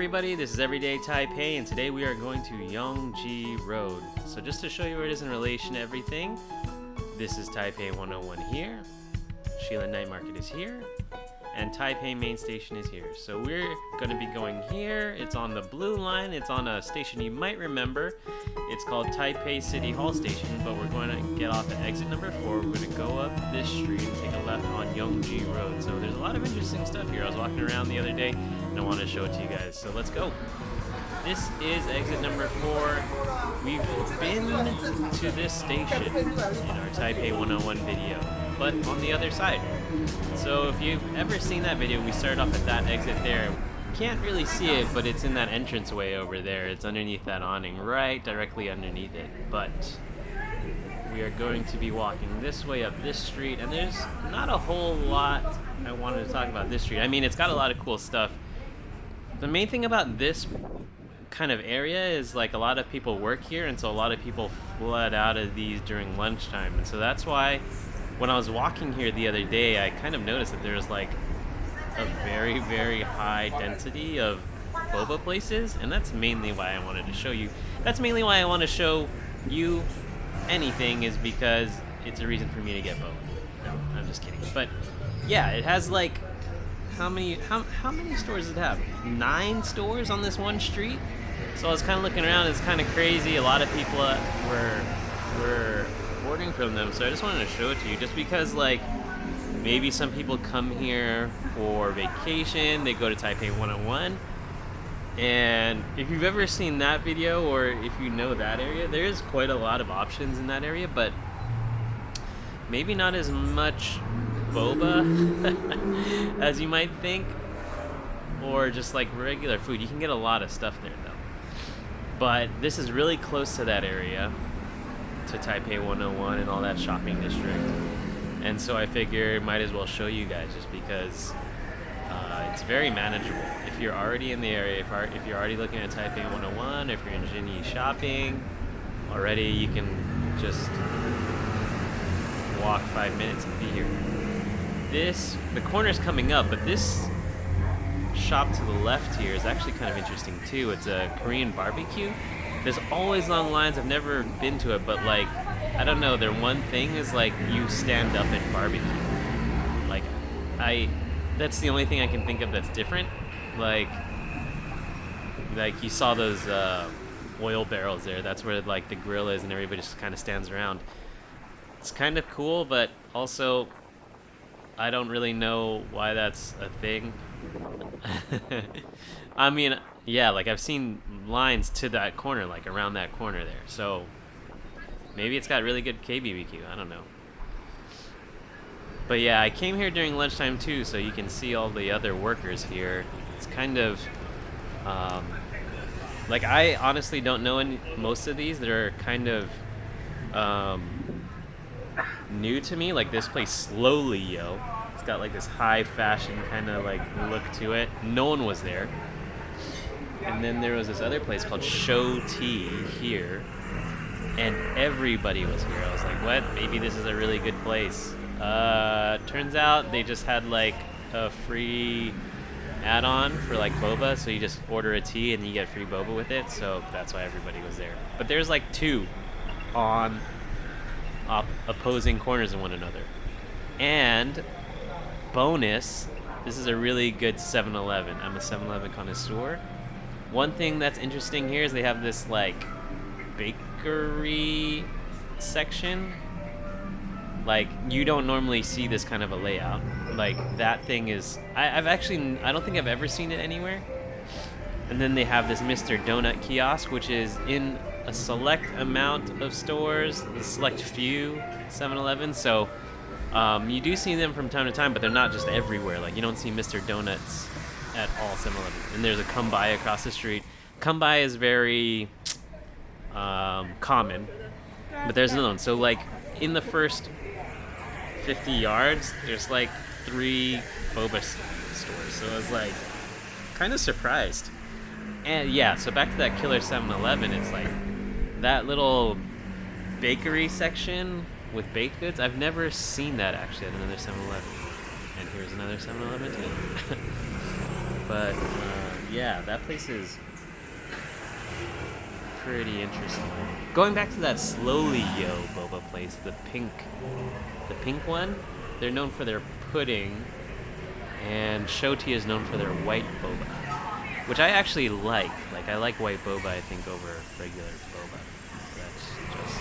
everybody, this is Everyday Taipei, and today we are going to Yongji Road. So just to show you where it is in relation to everything, this is Taipei 101 here, Sheila Night Market is here, and Taipei Main Station is here. So we're going to be going here. It's on the blue line. It's on a station you might remember. It's called Taipei City Hall Station, but we're going to get off at exit number 4. We're going to go up this street and take a left on Yongji Road. So there's a lot of interesting stuff here. I was walking around the other day and I wanted to show it to you guys. So let's go. This is exit number 4. We've been to this station in our Taipei 101 video, but on the other side. So if you've ever seen that video, we started off at that exit there. Can't really see it, but it's in that entranceway over there. It's underneath that awning, right directly underneath it. But we are going to be walking this way up this street, and there's not a whole lot I wanted to talk about this street. I mean, it's got a lot of cool stuff. The main thing about this kind of area is like a lot of people work here, and so a lot of people flood out of these during lunchtime, and so that's why when I was walking here the other day, I kind of noticed that there's like a very, very high density of boba places, and that's mainly why I wanted to show you. That's mainly why I want to show you anything, is because it's a reason for me to get boba. No, I'm just kidding. But yeah, it has like how many stores does it have? 9 stores on this one street. So I was kind of looking around. It's kind of crazy. A lot of people were ordering from them, so I just wanted to show it to you, just because like maybe some people come here for vacation, they go to Taipei 101, and if you've ever seen that video, or if you know that area, there's quite a lot of options in that area, but maybe not as much boba as you might think, or just like regular food. You can get a lot of stuff there though, but this is really close to that area, to Taipei 101 and all that shopping district, and so I figured might as well show you guys, just because it's very manageable. If you're already in the area, if you're already looking at Taipei 101, if you're in Jinyi shopping already, you can just walk 5 minutes and be here. The corner's coming up, but this shop to the left here is actually kind of interesting too. It's a Korean barbecue. There's always long lines. I've never been to it, but like, I don't know, their one thing is like you stand up and barbecue. Like, that's the only thing I can think of that's different. Like you saw those oil barrels there. That's where like the grill is, and everybody just kind of stands around. It's kind of cool, but also I don't really know why that's a thing. I mean, yeah, like I've seen lines to that corner, like around that corner there. So maybe it's got really good KBBQ. I don't know. But yeah, I came here during lunchtime too, so you can see all the other workers here. It's kind of like, I honestly don't know most of these. They're kind of new to me. Like this place, Slowly Yo. It's got like this high fashion kind of like look to it. No one was there. And then there was this other place called Show Tea here, and everybody was here. I was like, what? Maybe this is a really good place. Turns out they just had like a free add-on for like boba, so you just order a tea and you get free boba with it, so that's why everybody was there. But there's like 2 on opposing corners of one another. And bonus, this is a really good 7-Eleven. I'm a 7-Eleven connoisseur. One thing that's interesting here is they have this like bakery section. Like, you don't normally see this kind of a layout. Like, that thing is, I don't think I've ever seen it anywhere. And then they have this Mr. Donut kiosk, which is in a select amount of stores, a select few 7-Elevens. So you do see them from time to time, but they're not just everywhere. Like, you don't see Mr. Donuts at all 7-Elevens. And there's a Come-By across the street. Come-By is very common, but there's another one. So like in the first 50 yards, there's like 3 boba stores. So I was like kind of surprised. And yeah, so back to that killer 7-Eleven, it's like that little bakery section with baked goods. I've never seen that actually at another 7-Eleven. And here's another 7-Eleven too. But yeah, that place is pretty interesting. Going back to that Slowly Yo boba place, the pink one, they're known for their pudding, and Shoti is known for their white boba, which I actually like. Like, I like white boba, I think, over regular boba. That's just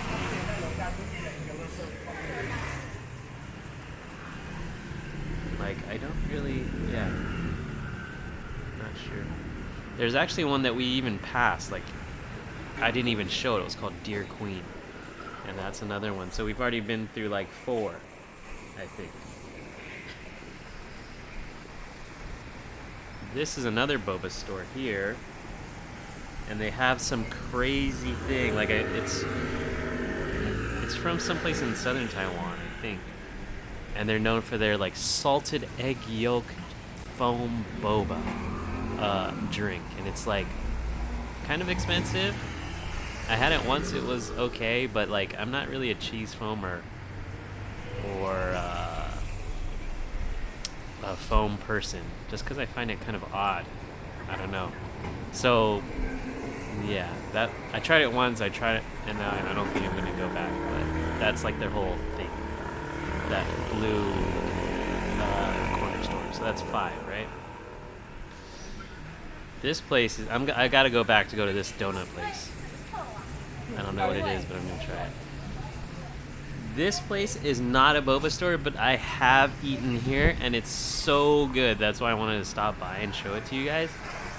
like, I don't really, yeah, not sure. There's actually one that we even passed, like, I didn't even show it. It was called Dear Queen, and that's another one. So we've already been through like 4, I think. This is another boba store here, and they have some crazy thing. Like, it's from someplace in southern Taiwan, I think, and they're known for their like salted egg yolk foam boba drink, and it's like kind of expensive. I had it once, it was okay, but like, I'm not really a cheese foam or a foam person, just because I find it kind of odd. I don't know. So yeah, that I tried it once, and now I don't think I'm gonna go back. But that's like their whole thing, that blue corner store. So that's 5, right? This place is, I gotta go back to go to this donut place. I don't know what it is, but I'm gonna try it. This place is not a boba store, but I have eaten here, and it's so good. That's why I wanted to stop by and show it to you guys.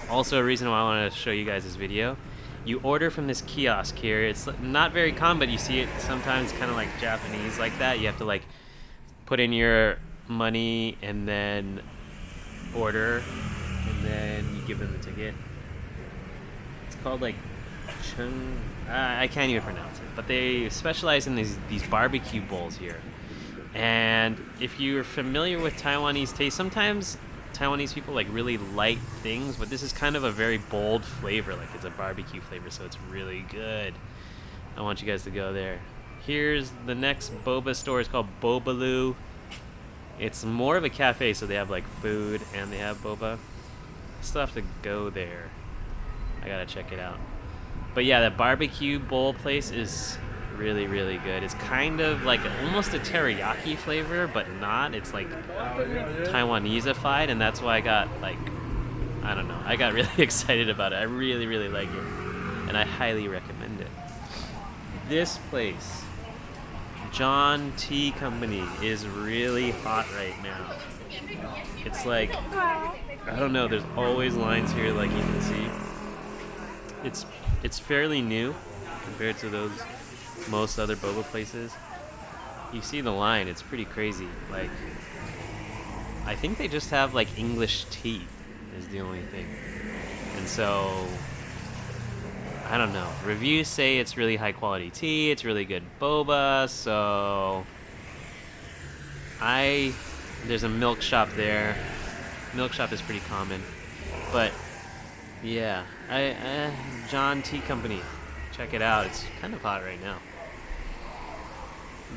Also, a reason why I wanted to show you guys this video. You order from this kiosk here. It's not very common, but you see it sometimes, kind of like Japanese like that. You have to like put in your money and then order, and then you give them the ticket. It's called like I can't even pronounce it, but they specialize in these barbecue bowls here. And if you're familiar with Taiwanese taste, sometimes Taiwanese people like really light things, but this is kind of a very bold flavor. Like, it's a barbecue flavor, so it's really good. I want you guys to go there. Here's the next boba store. It's called Bobaloo. It's more of a cafe, so they have like food and they have boba. I still have to go there. I gotta check it out. But yeah, that barbecue bowl place is really, really good. It's kind of like almost a teriyaki flavor, but not. It's like Taiwanese-ified, and that's why I got like, I don't know, I got really excited about it. I really, really like it, and I highly recommend it. This place, John Tea Company, is really hot right now. It's like, I don't know, there's always lines here, like you can see. It's fairly new compared to those most other boba places. You see the line, it's pretty crazy. Like, I think they just have like English tea is the only thing. And so, I don't know. Reviews say it's really high quality tea, it's really good boba, so there's a milk shop there. Milk shop is pretty common. But yeah, John Tea Company, check it out. It's kind of hot right now.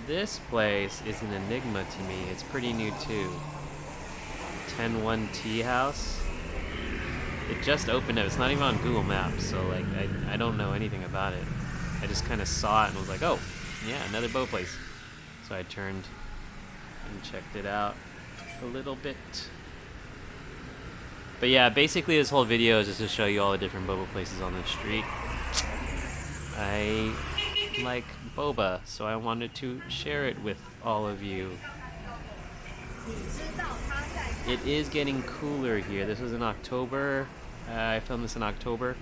This place is an enigma to me. It's pretty new too. 10-1 Tea House. It just opened up. It's not even on Google Maps, so like I don't know anything about it. I just kind of saw it and was like, oh, yeah, another bow place. So I turned and checked it out a little bit. But yeah, basically this whole video is just to show you all the different boba places on the street. I like boba, so I wanted to share it with all of you. It is getting cooler here. This was in October. I filmed this in October.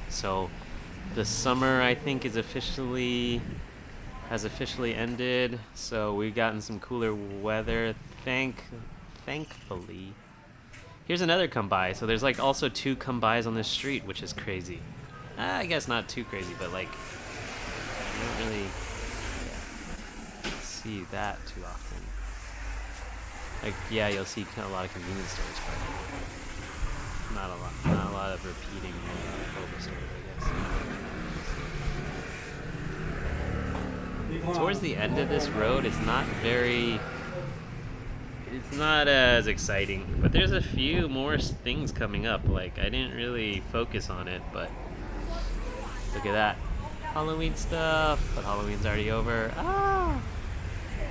So the summer, I think, has officially ended. So we've gotten some cooler weather, thankfully. Here's another come by. So there's like also 2 come bys on this street, which is crazy. I guess not too crazy, but like, you don't really see that too often. Like, yeah, you'll see a lot of convenience stores, but not a lot of repeating boba stores, I guess. Towards the end of this road, it's not very it's not as exciting. But there's a few more things coming up. Like, I didn't really focus on it, but look at that. Halloween stuff, but Halloween's already over. Ah!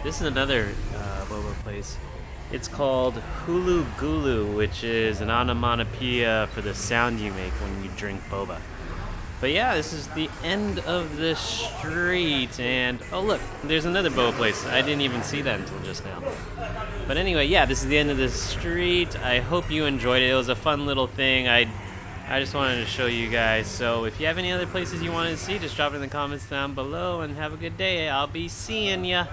This is another boba place. It's called Hulu Gulu, which is an onomatopoeia for the sound you make when you drink boba. But yeah, this is the end of the street, and oh look, there's another boba place. I didn't even see that until just now. But anyway, yeah, this is the end of the street. I hope you enjoyed it. It was a fun little thing. I just wanted to show you guys. So if you have any other places you wanted to see, just drop it in the comments down below, and have a good day. I'll be seeing ya.